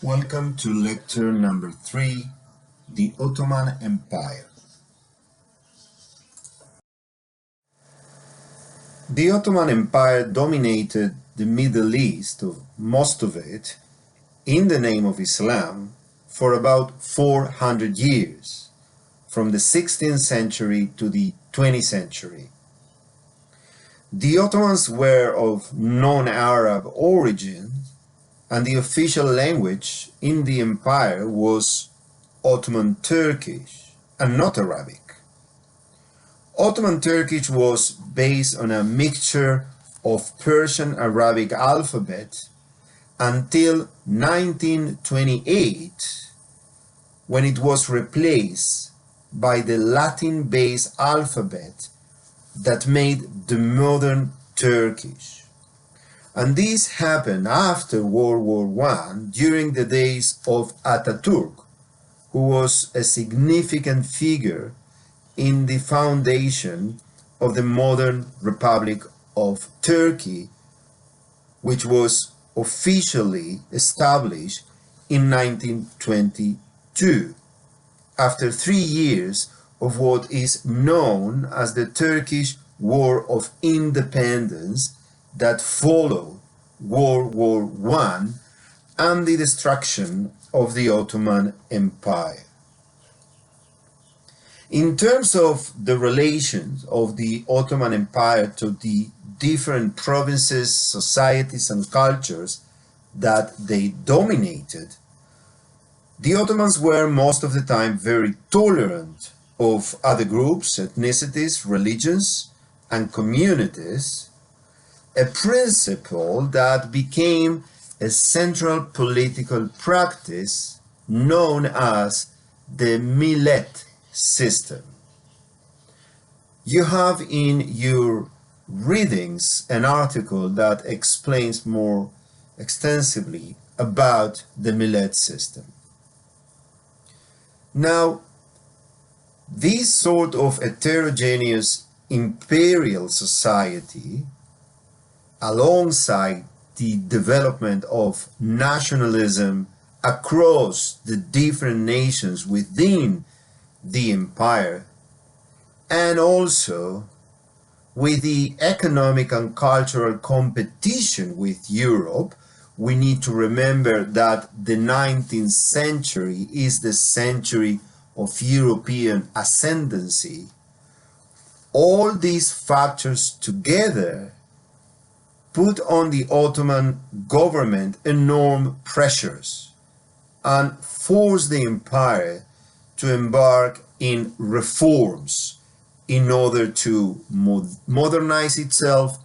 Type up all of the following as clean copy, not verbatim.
Welcome to lecture number 3, the Ottoman Empire. The Ottoman Empire dominated the Middle East, or most of it, in the name of Islam for about 400 years, from the 16th century to the 20th century. The Ottomans were of non-Arab origin, and the official language in the empire was Ottoman Turkish and not Arabic. Ottoman Turkish was based on a mixture of Persian-Arabic alphabet until 1928, when it was replaced by the Latin-based alphabet that made the modern Turkish. And this happened after World War I, during the days of Ataturk, who was a significant figure in the foundation of the modern Republic of Turkey, which was officially established in 1922, after 3 years of what is known as the Turkish War of Independence that followed World War I and the destruction of the Ottoman Empire. In terms of the relations of the Ottoman Empire to the different provinces, societies, and cultures that they dominated, the Ottomans were most of the time very tolerant of other groups, ethnicities, religions, and communities, a principle that became a central political practice known as the millet system. You have in your readings an article that explains more extensively about the millet system. Now, this sort of heterogeneous imperial society, alongside the development of nationalism across the different nations within the empire, and also with the economic and cultural competition with Europe. We need to remember that the 19th century is the century of European ascendancy. All these factors together put on the Ottoman government enormous pressures and forced the empire to embark in reforms in order to modernize itself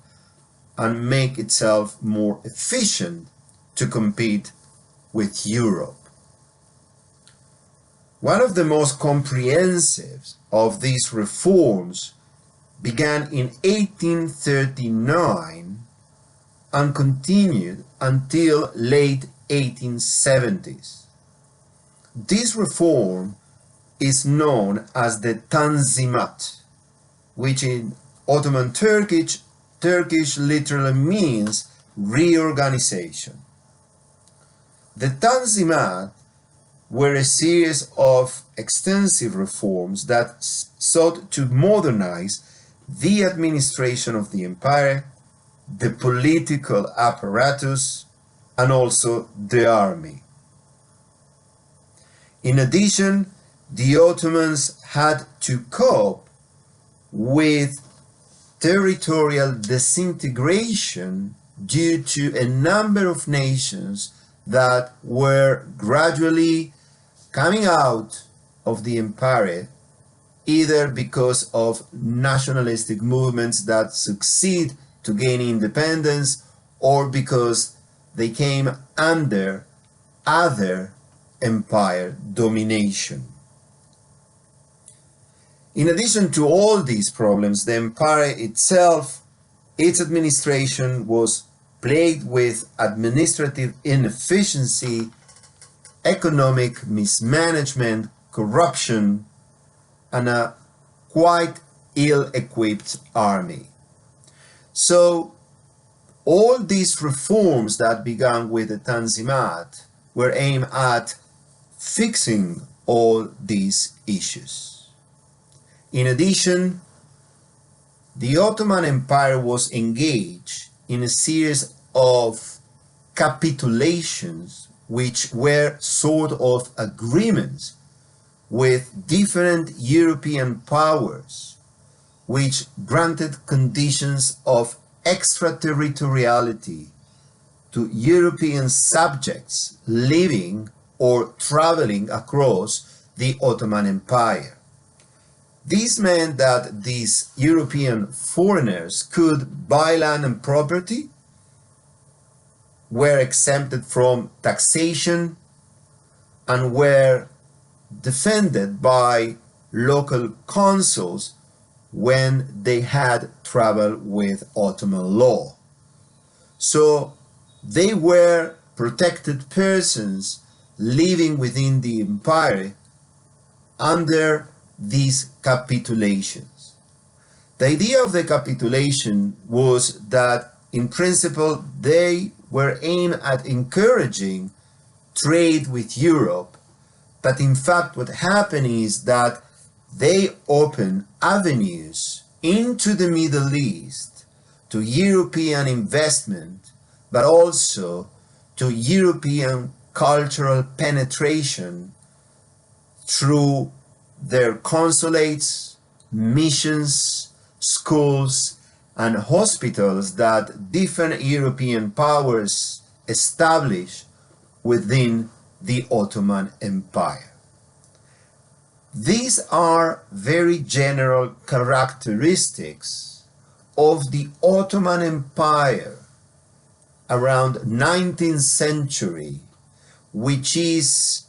and make itself more efficient to compete with Europe. One of the most comprehensive of these reforms began in 1839 and continued until late 1870s. This reform is known as the Tanzimat, which in Ottoman Turkish literally means reorganization. The Tanzimat were a series of extensive reforms that sought to modernize the administration of the empire, the political apparatus, and also the army. In addition, the Ottomans had to cope with territorial disintegration due to a number of nations that were gradually coming out of the empire, either because of nationalistic movements that succeed to gain independence, or because they came under other empire domination. In addition to all these problems, the empire itself, its administration was plagued with administrative inefficiency, economic mismanagement, corruption, and a quite ill-equipped army. So all these reforms that began with the Tanzimat were aimed at fixing all these issues. In addition, the Ottoman Empire was engaged in a series of capitulations which were sort of agreements with different European powers which granted conditions of extraterritoriality to European subjects living or traveling across the Ottoman Empire. This meant that these European foreigners could buy land and property, were exempted from taxation, and were defended by local consuls when they had trouble with Ottoman law. So they were protected persons living within the empire under these capitulations. The idea of the capitulation was that in principle they were aimed at encouraging trade with Europe, but in fact what happened is that they opened avenues into the Middle East to European investment, but also to European cultural penetration through their consulates, missions, schools, and hospitals that different European powers established within the Ottoman Empire. These are very general characteristics of the Ottoman Empire around 19th century, which is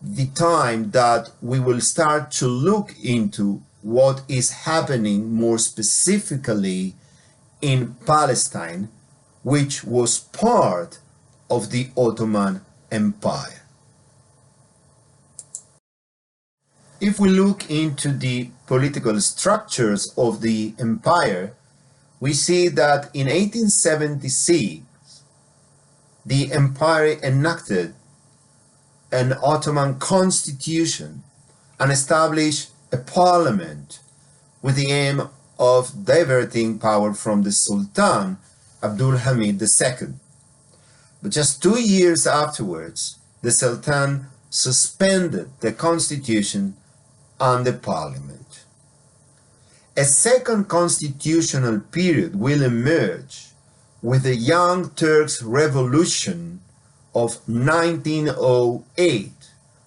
the time that we will start to look into what is happening more specifically in Palestine, which was part of the Ottoman Empire. If we look into the political structures of the empire, we see that in 1876 the empire enacted an Ottoman constitution and established a parliament with the aim of diverting power from the Sultan Abdul Hamid II. But just 2 years afterwards, the Sultan suspended the constitution and the parliament. A second constitutional period will emerge with the Young Turks Revolution of 1908,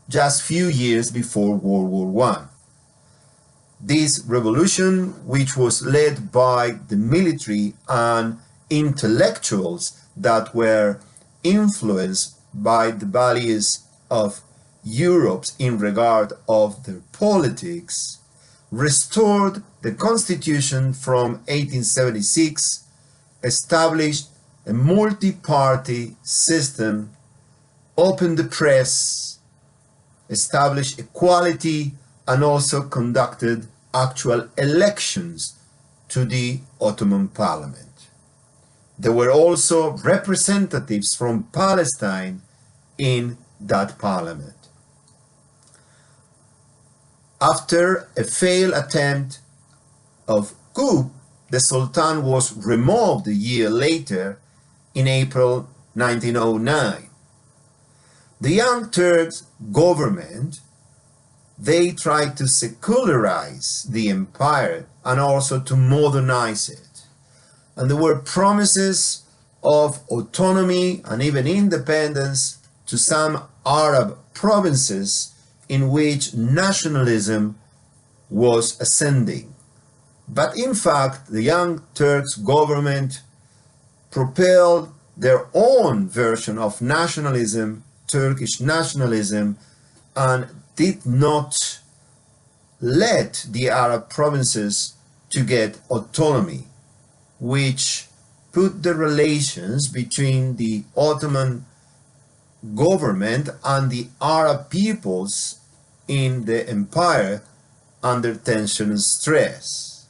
just few years before World War I. This revolution, which was led by the military and intellectuals that were influenced by the values of Europe in regard of their politics, restored the constitution from 1876, established a multi-party system, opened the press, established equality, and also conducted actual elections to the Ottoman Parliament. There were also representatives from Palestine in that parliament. After a failed attempt of coup, the Sultan was removed a year later in April 1909. The Young Turks government, they tried to secularize the empire and also to modernize it. And there were promises of autonomy and even independence to some Arab provinces in which nationalism was ascending. But in fact, the Young Turks government propelled their own version of nationalism, Turkish nationalism, and did not let the Arab provinces to get autonomy, which put the relations between the Ottoman government and the Arab peoples in the empire under tension and stress.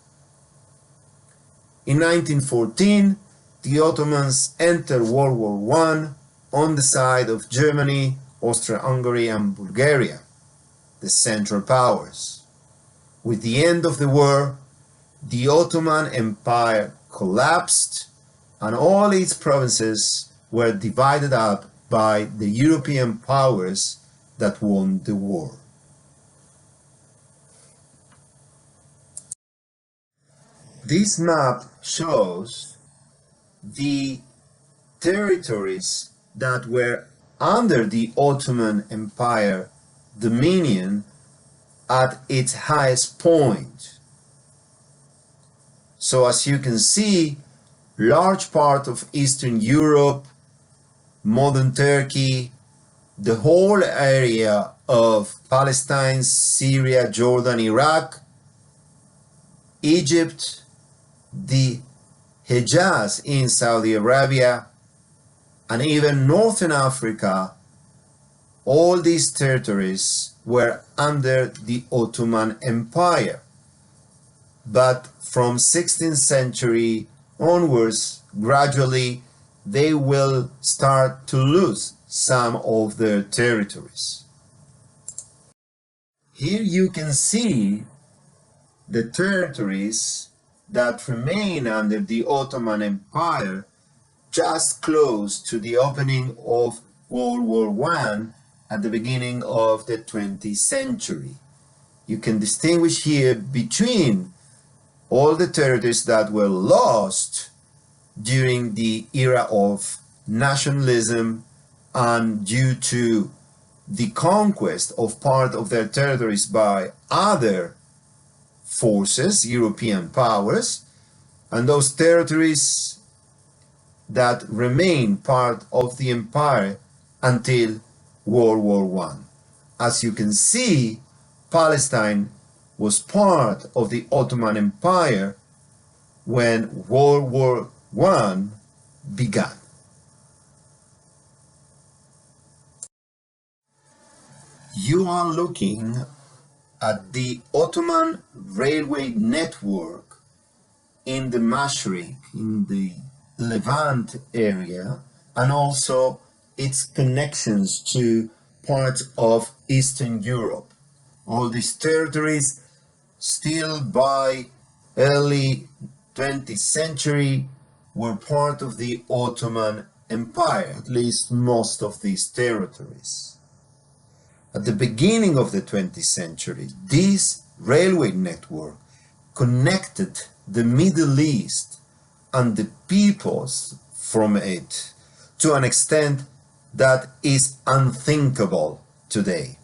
In 1914, the Ottomans entered World War I on the side of Germany, Austria-Hungary and Bulgaria, the Central Powers. With the end of the war, the Ottoman Empire collapsed and all its provinces were divided up by the European powers that won the war. This map shows the territories that were under the Ottoman Empire dominion at its highest point. So as you can see, large part of Eastern Europe, modern Turkey, the whole area of Palestine, Syria, Jordan, Iraq, Egypt, the Hejaz in Saudi Arabia, and even Northern Africa, all these territories were under the Ottoman Empire. But from 16th century onwards, gradually they will start to lose some of their territories. Here you can see the territories that remain under the Ottoman Empire just close to the opening of World War I at the beginning of the 20th century. You can distinguish here between all the territories that were lost during the era of nationalism and due to the conquest of part of their territories by other forces, European powers, and those territories that remain part of the empire until World War I. As you can see, Palestine was part of the Ottoman Empire when World War I began. You are looking at the Ottoman railway network in the Mashriq, in the Levant area, and also its connections to parts of Eastern Europe. All these territories still by early 20th century were part of the Ottoman Empire, at least most of these territories. At the beginning of the 20th century, this railway network connected the Middle East and the peoples from it to an extent that is unthinkable today.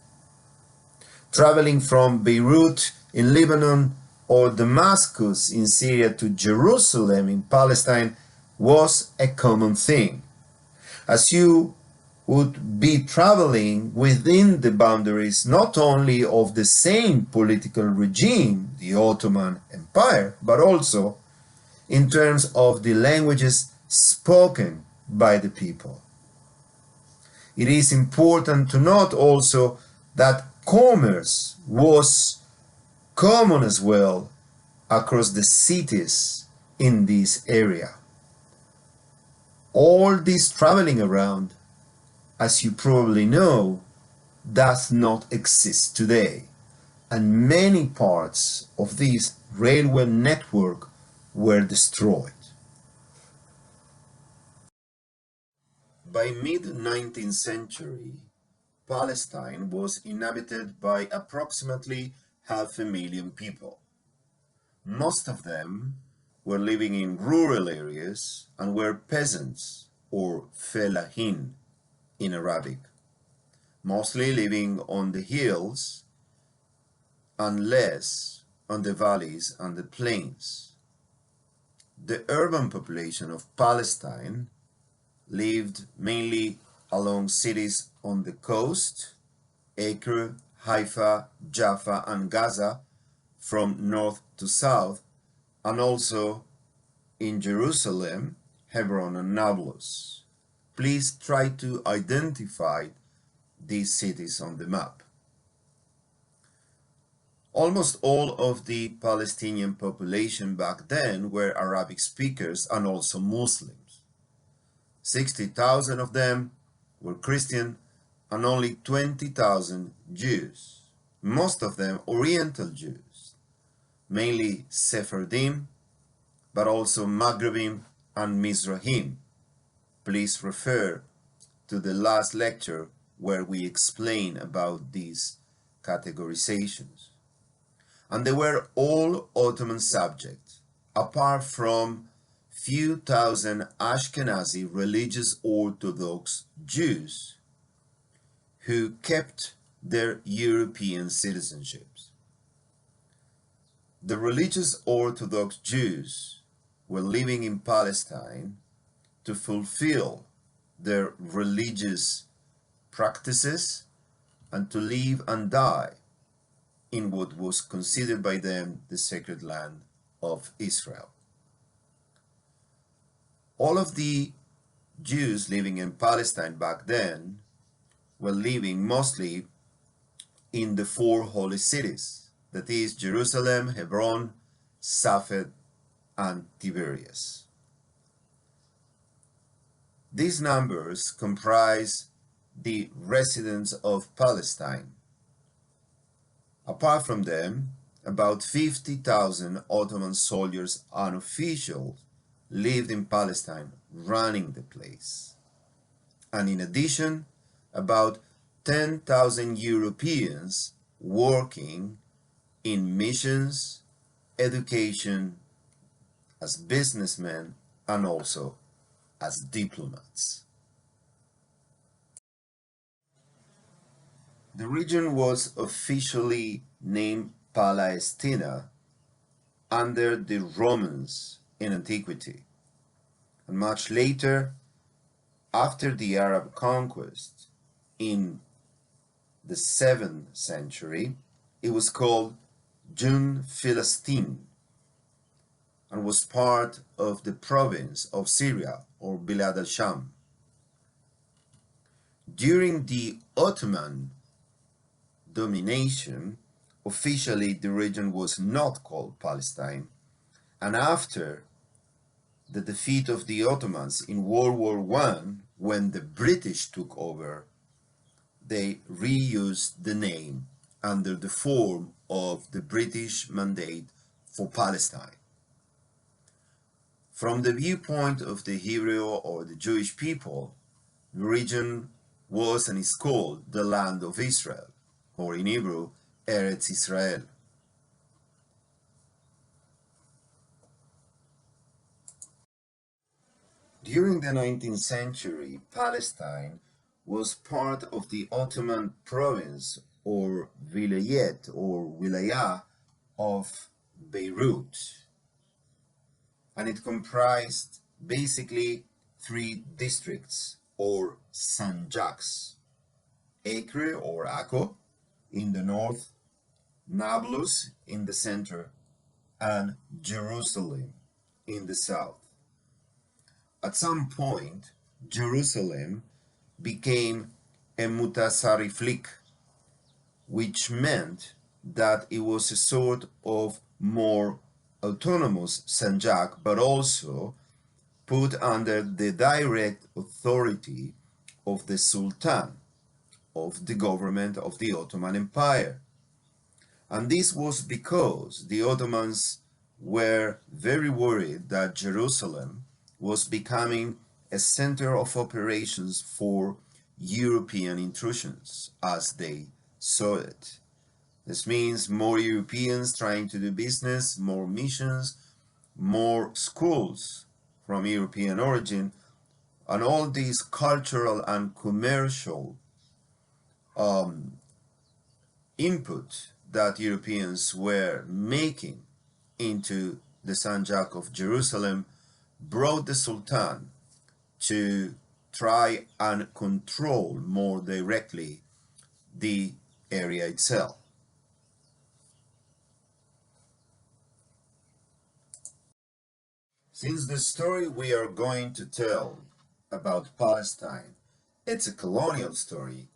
Traveling from Beirut in Lebanon or Damascus in Syria to Jerusalem in Palestine was a common thing, as you would be traveling within the boundaries not only of the same political regime, the Ottoman Empire, but also in terms of the languages spoken by the people. It is important to note also that commerce was common as well across the cities in this area. All this traveling around, as you probably know, does not exist today, and many parts of this railway network were destroyed. By mid-19th century, Palestine was inhabited by approximately 500,000 people. Most of them were living in rural areas and were peasants, or felahin in Arabic, mostly living on the hills and less on the valleys and the plains. The urban population of Palestine lived mainly along cities on the coast, Acre, Haifa, Jaffa, and Gaza, from north to south, and also in Jerusalem, Hebron, and Nablus. Please try to identify these cities on the map. Almost all of the Palestinian population back then were Arabic speakers and also Muslims. 60,000 of them were Christian and only 20,000 Jews, most of them Oriental Jews, mainly Sephardim, but also Maghrebim and Mizrahim. Please refer to the last lecture where we explain about these categorizations. And they were all Ottoman subjects, apart from few thousand Ashkenazi religious Orthodox Jews who kept their European citizenships. The religious Orthodox Jews were living in Palestine to fulfill their religious practices and to live and die in what was considered by them the sacred land of Israel. All of the Jews living in Palestine back then were living mostly in the four holy cities, that is Jerusalem, Hebron, Safed, and Tiberias. These numbers comprise the residents of Palestine. Apart from them, about 50,000 Ottoman soldiers and officials lived in Palestine, running the place. And in addition, about 10,000 Europeans working in missions, education, as businessmen, and also as diplomats. The region was officially named Palestina under the Romans in antiquity, and much later, after the Arab conquest in the 7th century, it was called Jun Philistin and was part of the province of Syria or Bilad al-Sham. During the Ottoman domination, officially the region was not called Palestine, and after the defeat of the Ottomans in World War I, when the British took over, they reused the name under the form of the British Mandate for Palestine. From the viewpoint of the Hebrew or the Jewish people, the region was and is called the Land of Israel, or in Hebrew, Eretz Israel. During the 19th century, Palestine was part of the Ottoman province or vilayet or wilayah of Beirut, and it comprised basically three districts or sanjaks: Acre or Akko in the north, Nablus in the center, and Jerusalem in the south. At some point, Jerusalem became a mutasarriflik, which meant that it was a sort of more autonomous sanjak, but also put under the direct authority of the Sultan, of the government of the Ottoman Empire. And this was because the Ottomans were very worried that Jerusalem was becoming a center of operations for European intrusions, as they saw it. This means more Europeans trying to do business, more missions, more schools from European origin, and all these cultural and commercial input that Europeans were making into the Sanjak of Jerusalem brought the Sultan to try and control more directly the area itself. Since the story we are going to tell about Palestine, it's a colonial story,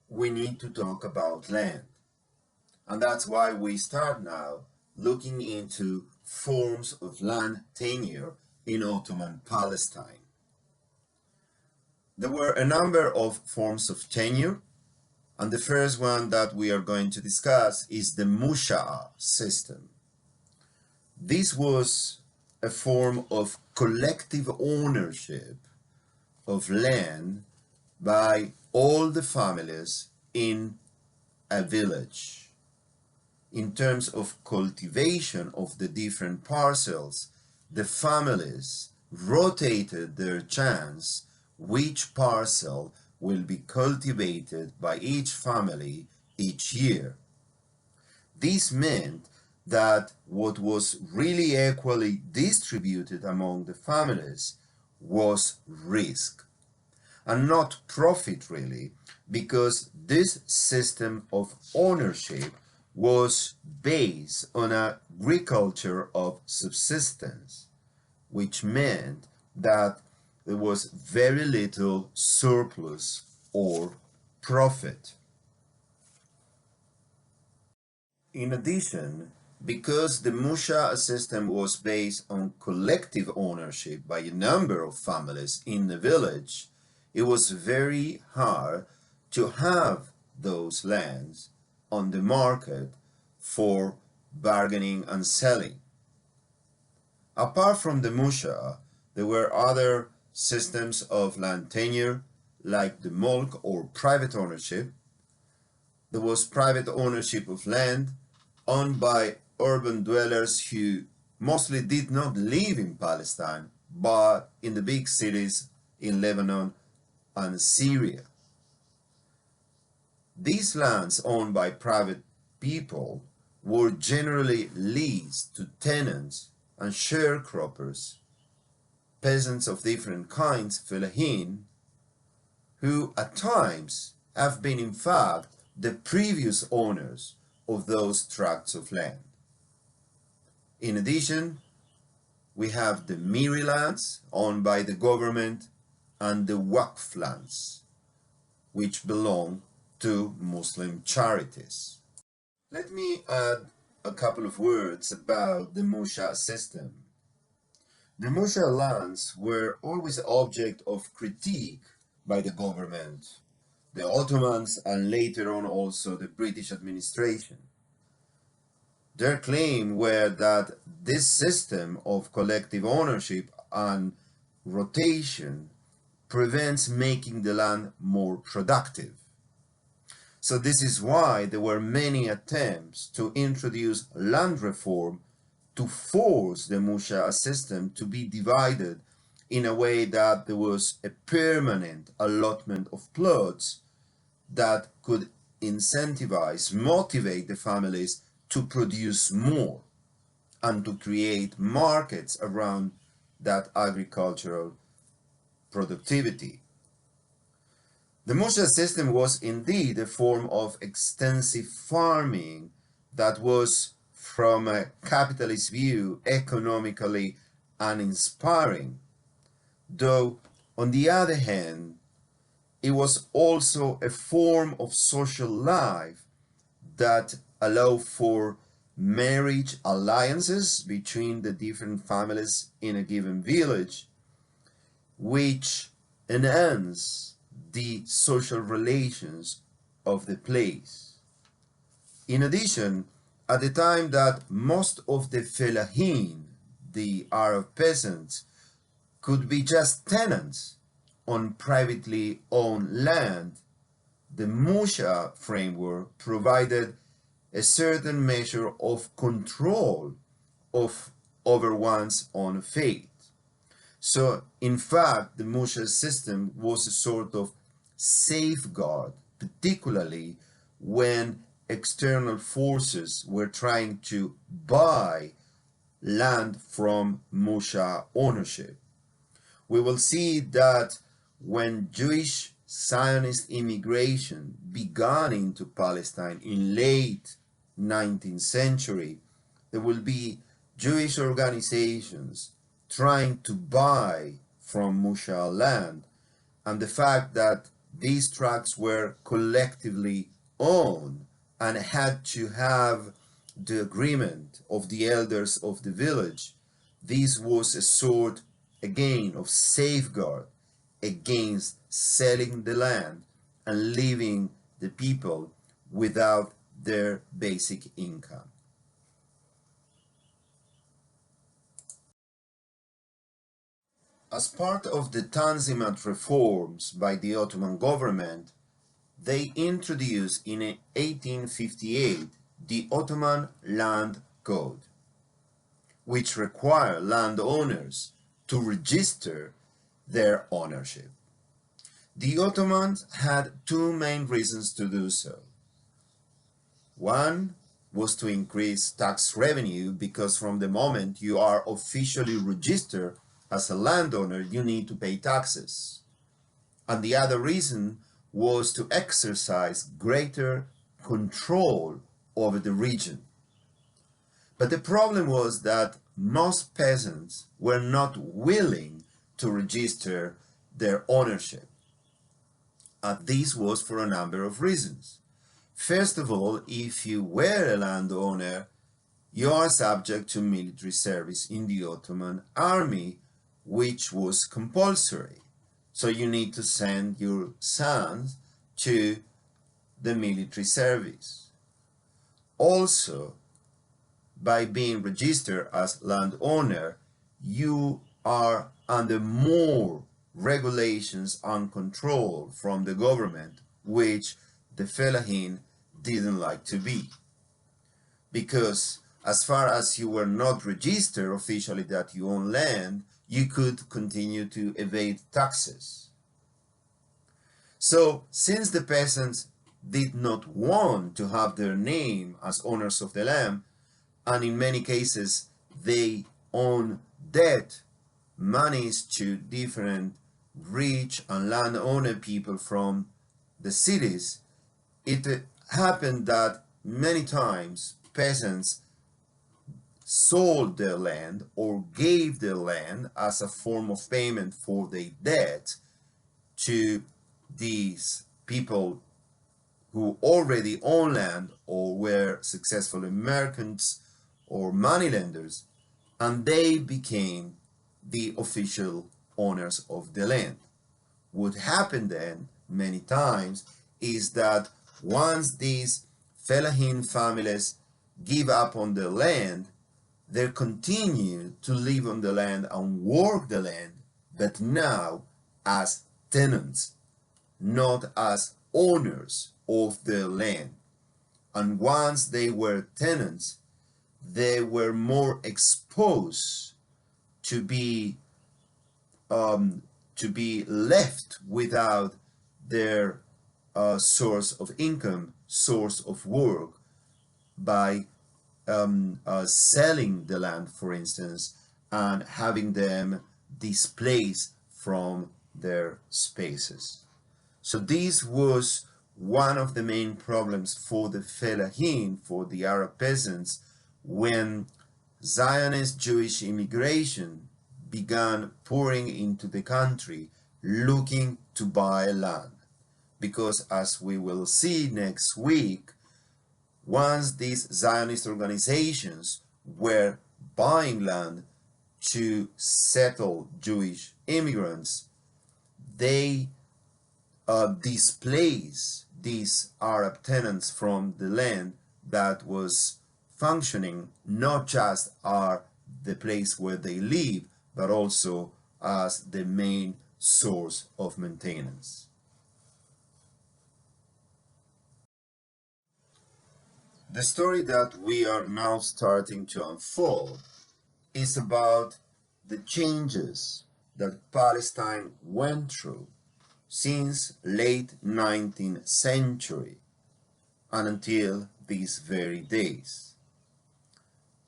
we need to talk about land. And that's why we start now looking into forms of land tenure in Ottoman Palestine. There were a number of forms of tenure, And the first one that we are going to discuss is the Musha system. This was a form of collective ownership of land by all the families in a village. In terms of cultivation of the different parcels, the families rotated their chance which parcel will be cultivated by each family each year. This meant that what was really equally distributed among the families was risk and not profit, really, because this system of ownership was based on agriculture of subsistence, which meant that there was very little surplus or profit. In addition, because the Musha system was based on collective ownership by a number of families in the village, it was very hard to have those lands on the market for bargaining and selling. Apart from the Musha, there were other systems of land tenure like the mulk or private ownership. There was private ownership of land owned by urban dwellers who mostly did not live in Palestine, but in the big cities in Lebanon and Syria. These lands owned by private people were generally leased to tenants and sharecroppers, peasants of different kinds, fellahin, who at times have been in fact the previous owners of those tracts of land. In addition, we have the Miri lands owned by the government and the Waqf lands, which belong to Muslim charities. Let me add a couple of words about the Musha system. The Musha lands were always object of critique by the government, the Ottomans, and later on also the British administration. Their claim were that this system of collective ownership and rotation prevents making the land more productive. So this is why there were many attempts to introduce land reform to force the Musha system to be divided in a way that there was a permanent allotment of plots that could incentivize, motivate the families to produce more and to create markets around that agricultural productivity. The Musha system was indeed a form of extensive farming that was, from a capitalist view, economically uninspiring, though on the other hand, it was also a form of social life that allowed for marriage alliances between the different families in a given village, which enhance the social relations of the place. In addition, at the time that most of the fellahin, the Arab peasants, could be just tenants on privately owned land, the Musha framework provided a certain measure of control over one's own fate. So, in fact, the Musha system was a sort of safeguard, particularly when external forces were trying to buy land from Musha ownership. We will see that when Jewish Zionist immigration began into Palestine in late 19th century, there will be Jewish organizations trying to buy from Musha land, and the fact that these tracts were collectively owned and had to have the agreement of the elders of the village, this was a sort, again, of safeguard against selling the land and leaving the people without their basic income. As part of the Tanzimat reforms by the Ottoman government, they introduced in 1858 the Ottoman Land Code, which required landowners to register their ownership. The Ottomans had two main reasons to do so. One was to increase tax revenue, because from the moment you are officially registered as a landowner, you need to pay taxes. And the other reason was to exercise greater control over the region. But the problem was that most peasants were not willing to register their ownership. And this was for a number of reasons. First of all, if you were a landowner, you are subject to military service in the Ottoman army, which was compulsory. So you need to send your sons to the military service. Also, by being registered as landowner, you are under more regulations and control from the government, which the fellahin didn't like to be. Because as far as you were not registered officially that you own land, you could continue to evade taxes. So, since the peasants did not want to have their name as owners of the land, and in many cases they own debt monies to different rich and landowner people from the cities, it happened that many times peasants sold their land or gave their land as a form of payment for their debt to these people who already own land or were successful merchants or moneylenders, and they became the official owners of the land. What happened then many times is that once these fellahin families give up on the land, they continue to live on the land and work the land, but now as tenants, not as owners of the land. And once they were tenants, they were more exposed to be left without their source of income, source of work, by selling the land, for instance, and having them displaced from their spaces. So this was one of the main problems for the fellahin, for the Arab peasants, when Zionist Jewish immigration began pouring into the country looking to buy land. Because as we will see next week, once these Zionist organizations were buying land to settle Jewish immigrants, they displaced these Arab tenants from the land that was functioning not just as the place where they live, but also as the main source of maintenance. The story that we are now starting to unfold is about the changes that Palestine went through since late 19th century and until these very days.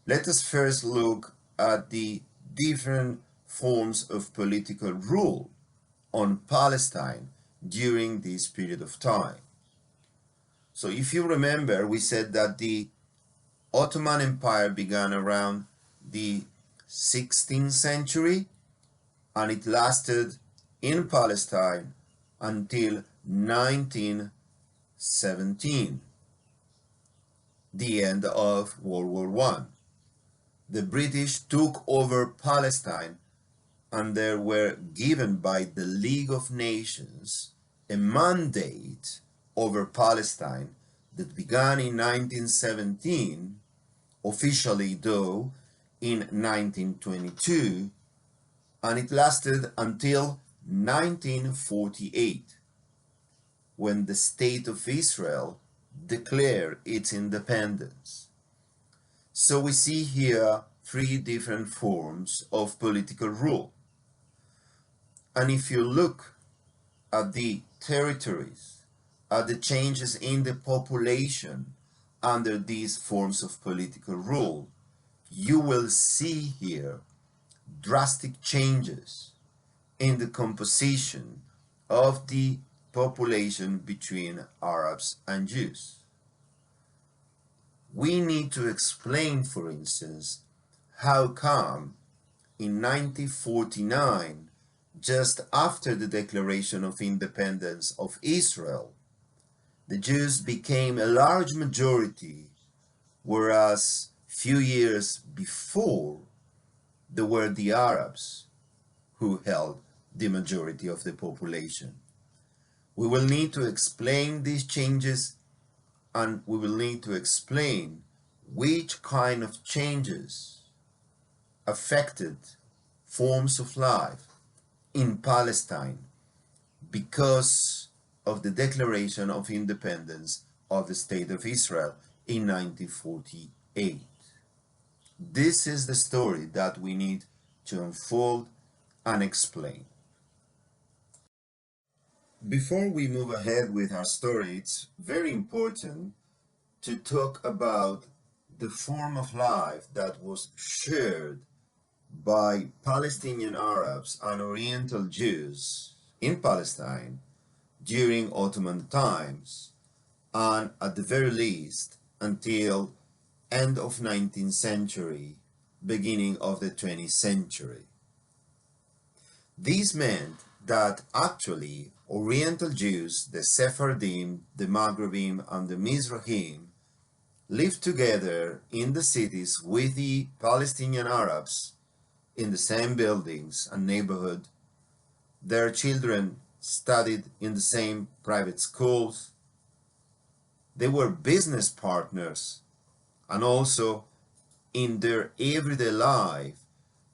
Let us first look at the different forms of political rule on Palestine during this period of time. So if you remember, we said that the Ottoman Empire began around the 16th century and it lasted in Palestine until 1917, the end of World War I. The British took over Palestine and they were given by the League of Nations a mandate over Palestine that began in 1917, officially though in 1922, and it lasted until 1948, when the State of Israel declared its independence. So we see here three different forms of political rule. And if you look at the territories, at the changes in the population under these forms of political rule, you will see here drastic changes in the composition of the population between Arabs and Jews. We need to explain, for instance, how come in 1949, just after the declaration of independence of Israel, the Jews became a large majority, whereas few years before there were the Arabs who held the majority of the population. We will need to explain these changes, and we will need to explain which kind of changes affected forms of life in Palestine because of the declaration of independence of the State of Israel in 1948. This is the story that we need to unfold and explain. Before we move ahead with our story, it's very important to talk about the form of life that was shared by Palestinian Arabs and Oriental Jews in Palestine during Ottoman times, and at the very least until end of 19th century, beginning of the 20th century. This meant that actually Oriental Jews, the Sephardim, the Maghrebim, and the Mizrahim lived together in the cities with the Palestinian Arabs in the same buildings and neighborhood. Their children studied in the same private schools. They were business partners, and also in their everyday life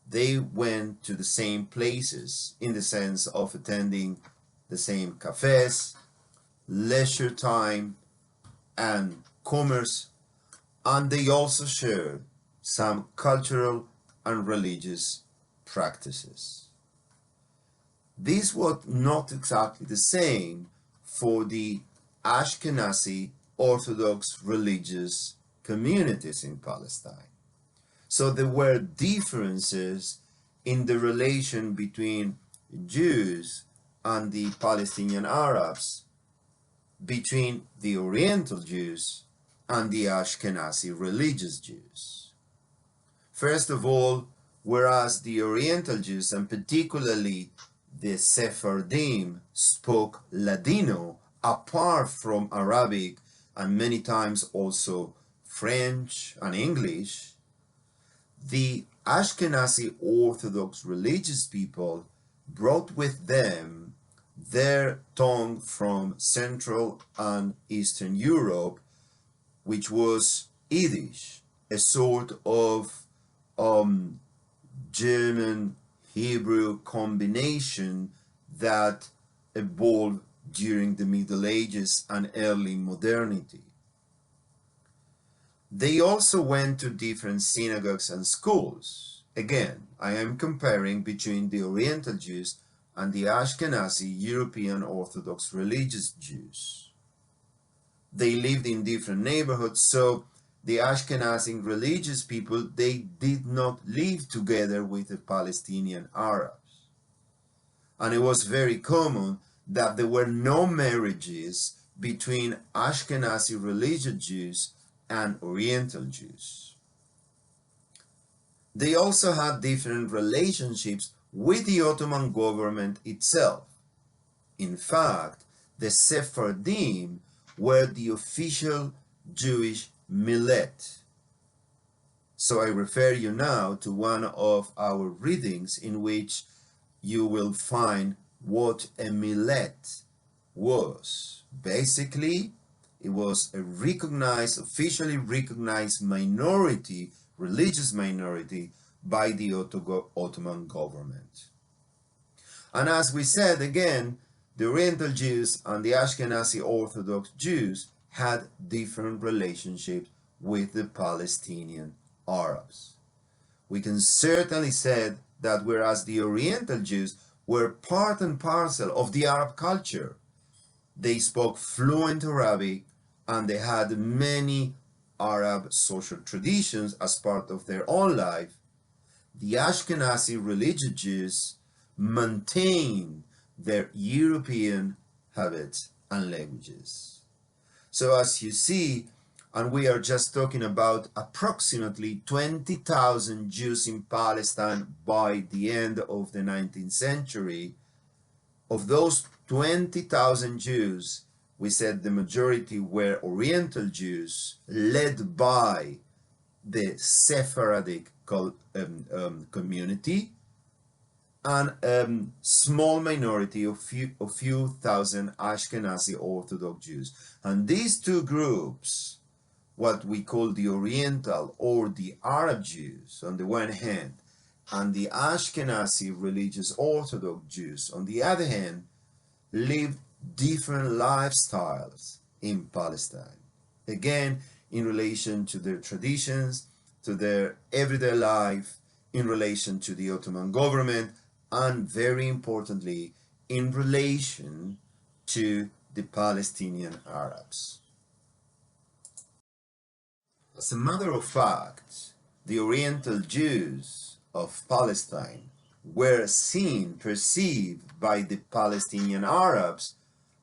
they went to the same places in the sense of attending the same cafes, leisure time, and commerce, and they also shared some cultural and religious practices. This was not exactly the same for the Ashkenazi Orthodox religious communities in Palestine. So there were differences in the relation between Jews and the Palestinian Arabs, between the Oriental Jews and the Ashkenazi religious Jews. First of all, whereas the Oriental Jews, and particularly the Sephardim, spoke Ladino apart from Arabic and many times also French and English, the Ashkenazi Orthodox religious people brought with them their tongue from Central and Eastern Europe, which was Yiddish, a sort of German Hebrew combination that evolved during the Middle Ages and early modernity. They also went to different synagogues and schools. Again, I am comparing between the Oriental Jews and the Ashkenazi European Orthodox religious Jews. They lived in different neighborhoods, so the Ashkenazi religious people, they did not live together with the Palestinian Arabs. And it was very common that there were no marriages between Ashkenazi religious Jews and Oriental Jews. They also had different relationships with the Ottoman government itself. In fact, the Sephardim were the official Jewish millet. So I refer you now to one of our readings in which you will find what a millet was Basically, it was a recognized, officially recognized minority, religious minority, by the Ottoman government. And as we said again, the Oriental Jews and the Ashkenazi Orthodox Jews had different relationships with the Palestinian Arabs. We can certainly say that whereas the Oriental Jews were part and parcel of the Arab culture, they spoke fluent Arabic and they had many Arab social traditions as part of their own life. The Ashkenazi religious Jews maintained their European habits and languages. So as you see, and we are just talking about approximately 20,000 Jews in Palestine by the end of the 19th century. Of those 20,000 Jews, we said the majority were Oriental Jews, led by the Sephardic community, and a small minority of few thousand Ashkenazi Orthodox Jews. And these two groups, what we call the Oriental or the Arab Jews on the one hand, and the Ashkenazi religious Orthodox Jews on the other hand, lived different lifestyles in Palestine. Again, in relation to their traditions, to their everyday life, in relation to the Ottoman government, and very importantly, in relation to the Palestinian Arabs. As a matter of fact, the Oriental Jews of Palestine were seen, perceived by the Palestinian Arabs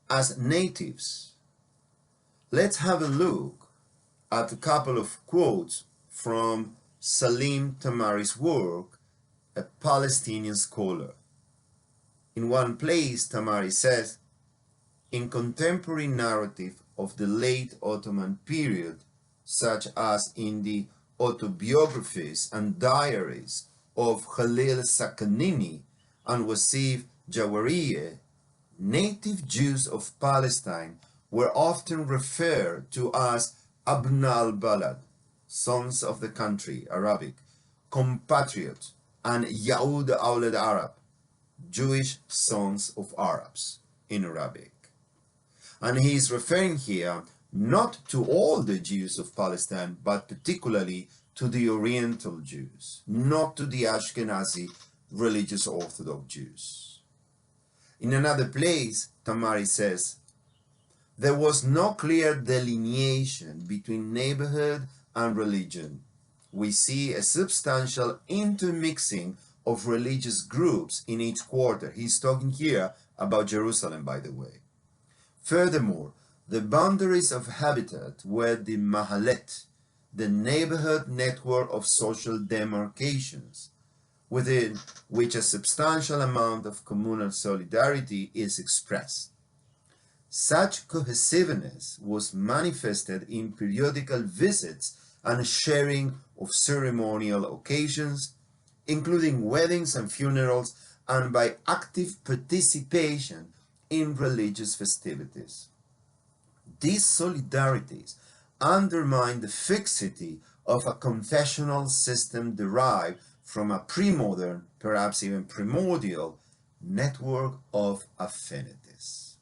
as natives. Let's have a look at a couple of quotes from Salim Tamari's work, a Palestinian scholar. In one place, Tamari says, in contemporary narrative of the late Ottoman period, such as in the autobiographies and diaries of Khalil Sakanini and Wasif Jawarieh, native Jews of Palestine were often referred to as Abna al-Balad, sons of the country, Arabic, compatriots, and Yaoud Awlad Arab, Jewish sons of Arabs in Arabic. And he is referring here not to all the Jews of Palestine, but particularly to the Oriental Jews, not to the Ashkenazi religious Orthodox Jews. In another place, Tamari says, there was no clear delineation between neighborhood and religion. We see a substantial intermixing of religious groups in each quarter. He's talking here about Jerusalem, by the way. Furthermore, the boundaries of habitat were the mahalet, the neighborhood network of social demarcations, within which a substantial amount of communal solidarity is expressed. Such cohesiveness was manifested in periodical visits and sharing of ceremonial occasions, including weddings and funerals, and by active participation in religious festivities. These solidarities undermine the fixity of a confessional system derived from a pre-modern, perhaps even primordial, network of affinities.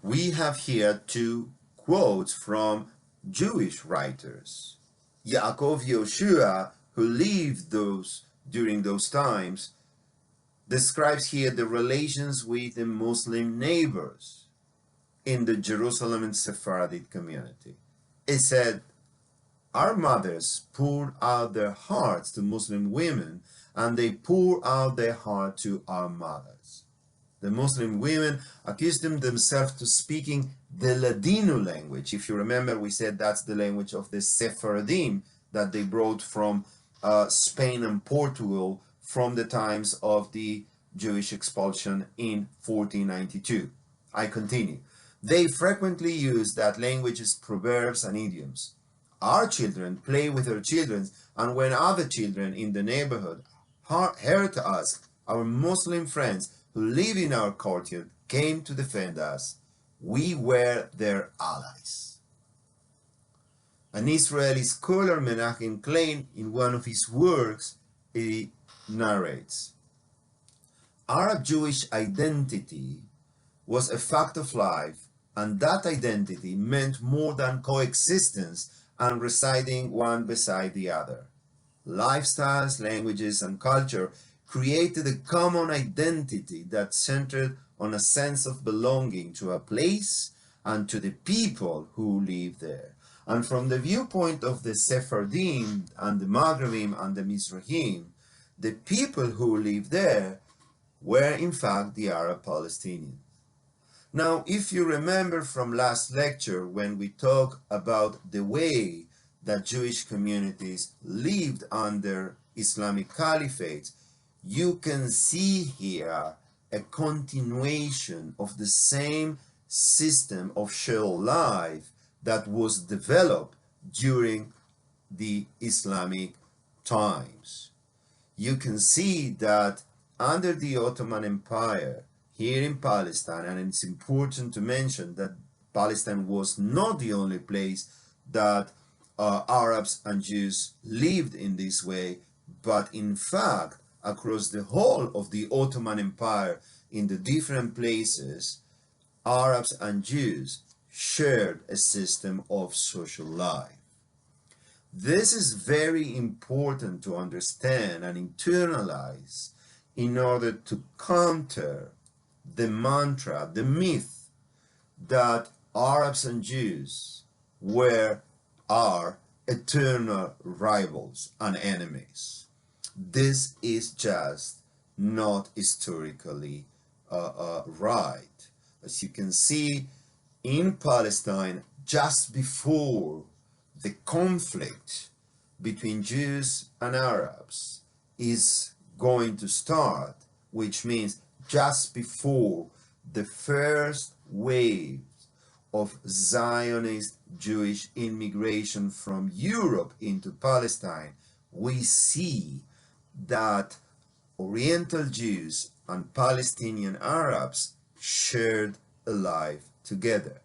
We have here two quotes from Jewish writers. Yaakov Yoshua, who lived during those times, describes here the relations with the Muslim neighbors in the Jerusalem and Sephardic community. It said, our mothers poured out their hearts to Muslim women, and they pour out their heart to our mothers. The Muslim women accustomed themselves to speaking the Ladino language. If you remember, we said that's the language of the Sephardim that they brought from Spain and Portugal from the times of the Jewish expulsion in 1492. I continue. They frequently use that language's proverbs and idioms. Our children play with their children, and when other children in the neighborhood hurt us, our Muslim friends who live in our courtyard came to defend us. We were their allies. An Israeli scholar, Menachem Klein, in one of his works, he narrates, Arab-Jewish identity was a fact of life, and that identity meant more than coexistence and residing one beside the other. Lifestyles, languages, and culture created a common identity that centered on a sense of belonging to a place and to the people who live there. And from the viewpoint of the Sephardim and the Maghrebim and the Mizrahim, the people who live there were in fact the Arab Palestinians. Now, if you remember from last lecture when we talked about the way that Jewish communities lived under Islamic caliphates, you can see here a continuation of the same system of shared life that was developed during the Islamic times. You can see that under the Ottoman Empire, here in Palestine, and it's important to mention that Palestine was not the only place that Arabs and Jews lived in this way, but in fact, across the whole of the Ottoman Empire, in the different places, Arabs and Jews shared a system of social life. This is very important to understand and internalize in order to counter the mantra, the myth that Arabs and Jews are eternal rivals and enemies. This is just not historically right. As you can see, in Palestine, just before the conflict between Jews and Arabs is going to start, which means just before the first wave of Zionist Jewish immigration from Europe into Palestine, we see that Oriental Jews and Palestinian Arabs shared a life together.